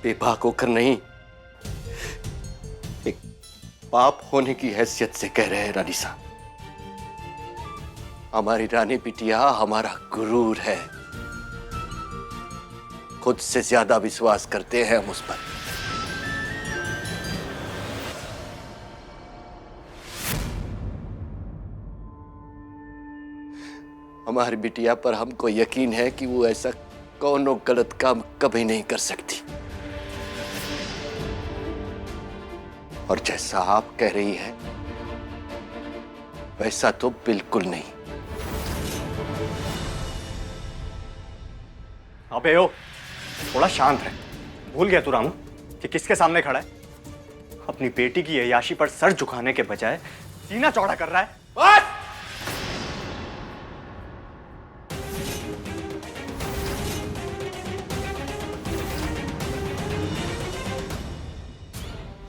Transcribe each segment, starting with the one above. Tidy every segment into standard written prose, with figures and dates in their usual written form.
बेबाक होकर नहीं, एक बाप होने की हैसियत से कह रहे हैं रानी साहब। हमारी रानी बिटिया हमारा गुरूर है। खुद से ज्यादा विश्वास करते हैं हम उस पर। हमारी बिटिया पर हमको यकीन है कि वो ऐसा कौनो गलत काम कभी नहीं कर सकती। और जैसा आप कह रही है वैसा तो बिल्कुल नहीं। अबे ओ, थोड़ा शांत रह। भूल गया तू रामू कि किसके सामने खड़ा है? अपनी बेटी की अय्याशी पर सर झुकाने के बजाय सीना चौड़ा कर रहा है। बस!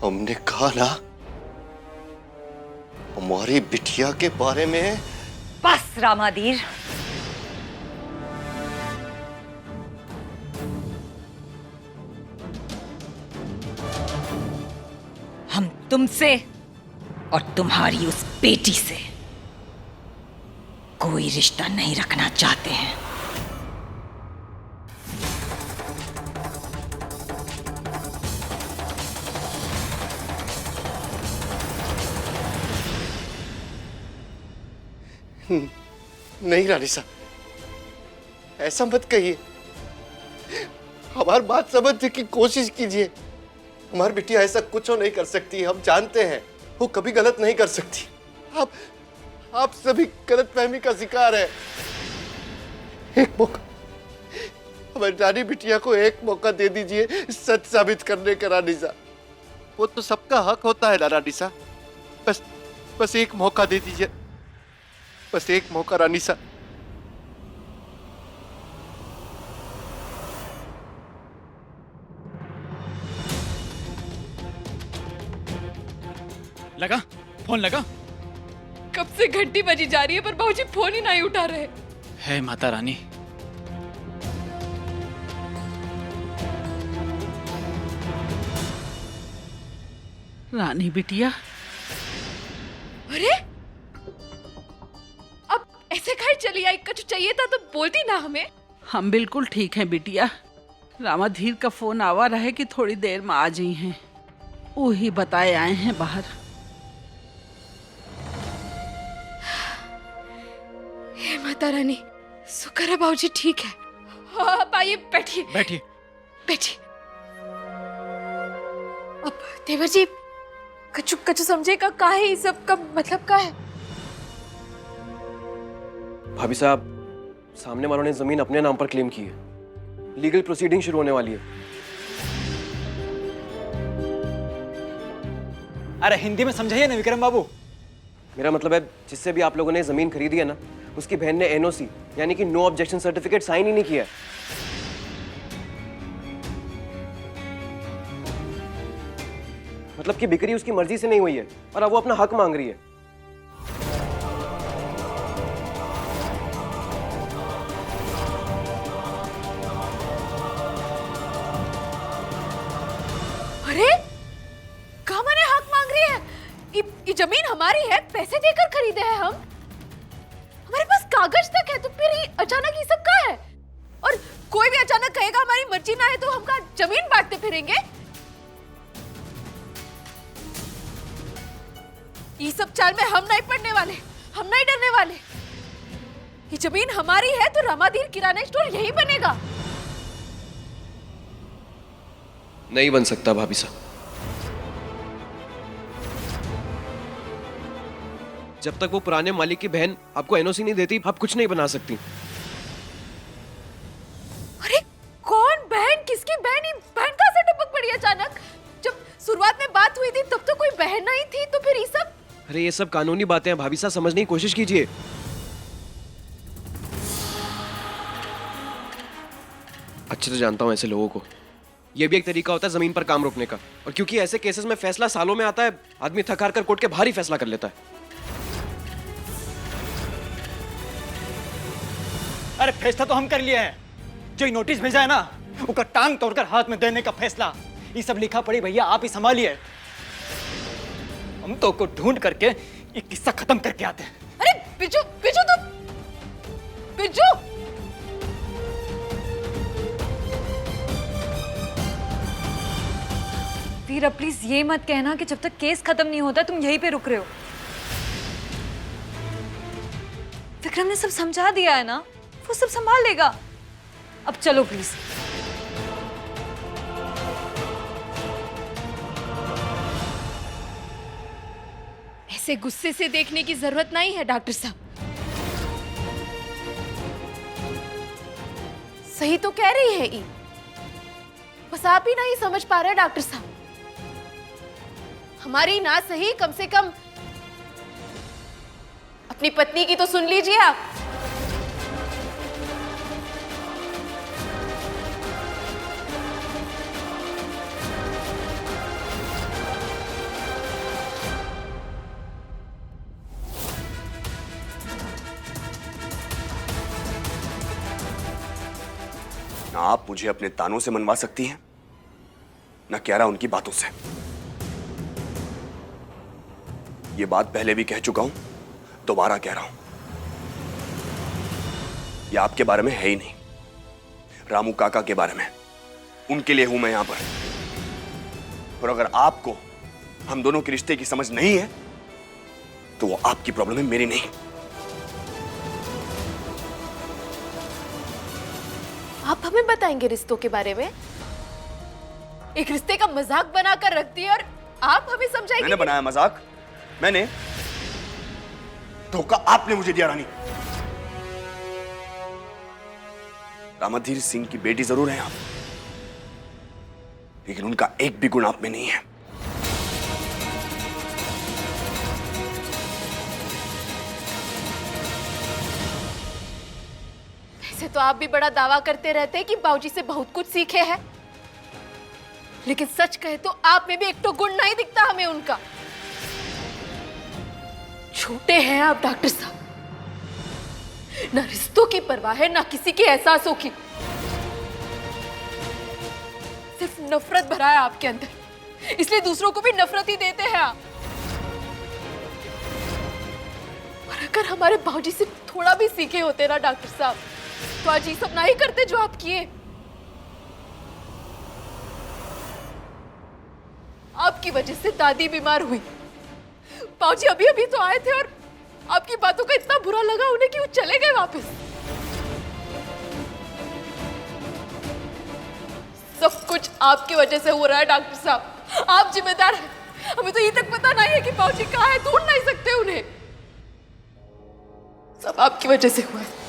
हमने कहा ना हमारी बिटिया के बारे में। बस रामाधीर, हम तुमसे और तुम्हारी उस बेटी से कोई रिश्ता नहीं रखना चाहते हैं। नहीं रानी साहब, ऐसा मत कहिए। हमारी बात समझने की कोशिश कीजिए। हमारी बिटिया ऐसा कुछ नहीं कर सकती। हम जानते हैं वो कभी गलत नहीं कर सकती। आप सभी गलतफहमी का शिकार है। एक मौका, हमारी रानी बिटिया को एक मौका दे दीजिए सच साबित करने का रानी साहब। वो तो सबका हक होता है ना रानी साहब। बस एक मौका दे दीजिए, बस एक मौका रानी साहब। लगा फोन लगा? कब से घंटी बजी जा रही है पर बाबूजी फोन ही नहीं उठा रहे। है माता रानी। रानी बिटिया, अरे अब ऐसे खाई चली आई। कुछ चाहिए था तो बोलती ना हमें। हम बिल्कुल ठीक हैं बिटिया। रामाधीर का फोन आवा रहा है कि थोड़ी देर में आ जाई हैं। वो ही बताए आए हैं बाहर। हे माता रानी, शुक्र है बाबूजी ठीक है। हाँ, आप आइए, बैठिए बैठिए बैठिए। अब देवर जी कछु कछु समझेगा का है इस सब का मतलब का है? भाभी साहब, सामने वालों ने जमीन अपने नाम पर क्लेम की है। लीगल प्रोसीडिंग शुरू होने वाली है। अरे हिंदी में समझाइए ना विक्रम बाबू। मेरा मतलब है जिससे भी आप लोगों ने जमीन खरीदी है ना, उसकी बहन ने एनओसी यानी कि नो ऑब्जेक्शन सर्टिफिकेट साइन ही नहीं किया है। मतलब कि बिक्री उसकी मर्जी से नहीं हुई है और अब वो अपना हक मांग रही है। अरे कहाँ मैंने हक मांग रही है? ये जमीन हमारी है, पैसे देकर खरीदे हैं हम। हमारे पास कागज तक है, तो फिर ये अचानक ये सब का है? और कोई भी अचानक कहेगा हमारी मर्जी ना है तो हम का जमीन बांटते फिरेंगे? ये सब चाल में हम नहीं पड़ने वाले, हम नहीं डरने वाले। ये जमीन हमारी है तो रामाधीर किराना स्टोर यही बनेगा। नहीं बन सकता भाभी साहब। जब तक वो पुराने मालिक की बहन आपको एनओसी नहीं देती, आप कुछ नहीं बना सकती। अरे कौन बहन, किसकी बहन? ये बहन कहाँ से टपक पड़ी अचानक? जब शुरुआत में बात हुई थी तब तो कोई बहन नहीं थी, तो फिर ये सब? अरे ये सब कानूनी बातें हैं भाभी साहब, समझने की कोशिश कीजिए। अच्छे से जानता हूं ऐसे लोगों को। ये भी एक तरीका होता है जमीन पर काम रोकने का। और क्योंकि ऐसे केसेस में फैसला सालों में आता है, आदमी थक हार कर कोर्ट के बाहर ही फैसला कर लेता है। अरे फैसला तो हम कर लिए हैं। जो नोटिस भेजा है ना, उसका टांग तोड़कर हाथ में देने का फैसला, ये सब लिखा पड़ी भैया आप ही संभालिए। हम तो को ढूंढ करके ये किस्सा खत्म करके आते हैं। अरे बिजू, बिजू तुम, बिजू। वीरा प्लीज ये मत कहना कि जब तक केस खत्म नहीं होता तुम यहीं पे रुक रहे हो। विक्रम ने सब समझा दिया है ना, वो सब संभाल लेगा। अब चलो प्लीज। ऐसे गुस्से से देखने की जरूरत नहीं है डॉक्टर साहब। सही तो कह रही है ई, बस आप ही नहीं समझ पा रहे डॉक्टर साहब। हमारी ना सही, कम से कम अपनी पत्नी की तो सुन लीजिए आप। ना आप मुझे अपने तानों से मनवा सकती हैं, ना क्यारा उनकी बातों से। ये बात पहले भी कह चुका हूं, दोबारा कह रहा हूं, ये आपके बारे में है ही नहीं, रामू काका के बारे में। उनके लिए हूं मैं यहां पर। और अगर आपको हम दोनों के रिश्ते की समझ नहीं है तो वो आपकी प्रॉब्लम है, मेरी नहीं। आप हमें बताएंगे रिश्तों के बारे में? एक रिश्ते का मजाक बनाकर रख दिया और आप हमें समझाएंगे? मैंने बनाया मजाक? मैंने? धोखा आपने मुझे दिया रानी। रामाधीर सिंह की बेटी जरूर है आप, लेकिन उनका एक भी गुण आप में नहीं है। वैसे तो आप भी बड़ा दावा करते रहते हैं कि बाबूजी से बहुत कुछ सीखे हैं, लेकिन सच कहे तो आप में भी एक तो गुण नहीं दिखता हमें उनका। छोटे हैं आप डॉक्टर साहब, ना रिश्तों की परवाह है ना किसी के एहसासों की। सिर्फ नफरत भरा है आपके अंदर, इसलिए दूसरों को भी नफरत ही देते हैं आप। और अगर हमारे बाबूजी से थोड़ा भी सीखे होते ना डॉक्टर साहब, तो आज ये सब नहीं करते जो आप किए। आपकी वजह से दादी बीमार हुई, बाबूजी अभी अभी तो आए थे और आपकी बातों का इतना बुरा लगा उन्हें कि वो चले गए वापस। सब कुछ आपकी वजह से हो रहा है डॉक्टर साहब, आप जिम्मेदार हैं। हमें तो ये तक पता नहीं है कि बाबूजी कहाँ है, ढूंढ नहीं सकते उन्हें। सब आपकी वजह से हुआ है।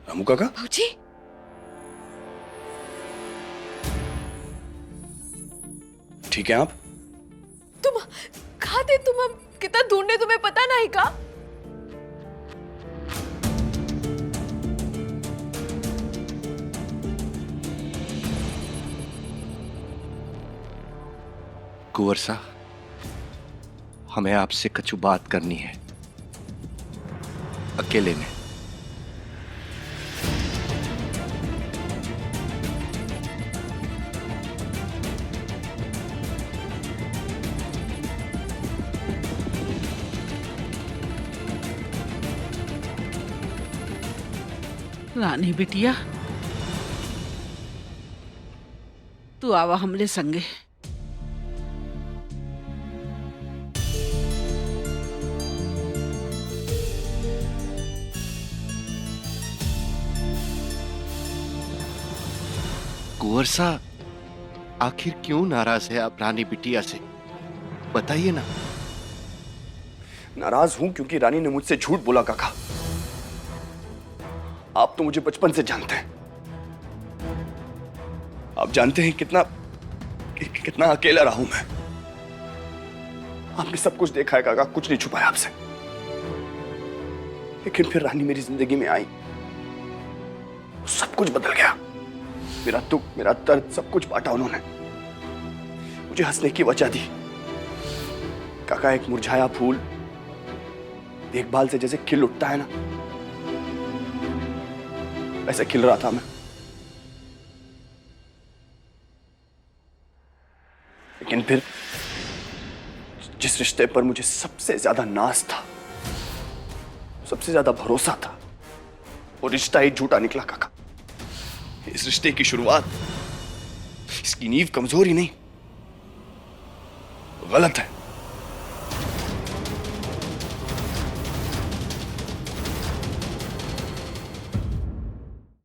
रामू काका, बाबूजी, ठीक है आप? तुम कहाँ थे? तुम हम कितना ढूंढे तुम्हें पता नहीं का? कुंवर साहब, हमें आपसे कुछ बात करनी है, अकेले में। रानी बिटिया, तू आवा हमरे संगे। कुंवर साहब, आखिर क्यों नाराज है आप रानी बिटिया से? बताइए ना। नाराज हूं क्योंकि रानी ने मुझसे झूठ बोला काका। आप तो मुझे बचपन से जानते हैं, आप जानते हैं कितना अकेला रहा हूं मैं। आपने सब कुछ देखा है काका, कुछ नहीं छुपाया आपसे। लेकिन फिर रानी मेरी जिंदगी में आई, सब कुछ बदल गया। मेरा दुख, मेरा दर्द, सब कुछ बांटा उन्होंने। मुझे हंसने की वजह दी। काका, एक मुरझाया फूल देखभाल से जैसे खिल उठता है ना, वैसे खिल रहा था मैं। लेकिन फिर जिस रिश्ते पर मुझे सबसे ज्यादा नाज था, सबसे ज्यादा भरोसा था, वो रिश्ता ही झूठा निकला काका। इस रिश्ते की शुरुआत, इसकी नींव कमजोर ही नहीं, गलत है।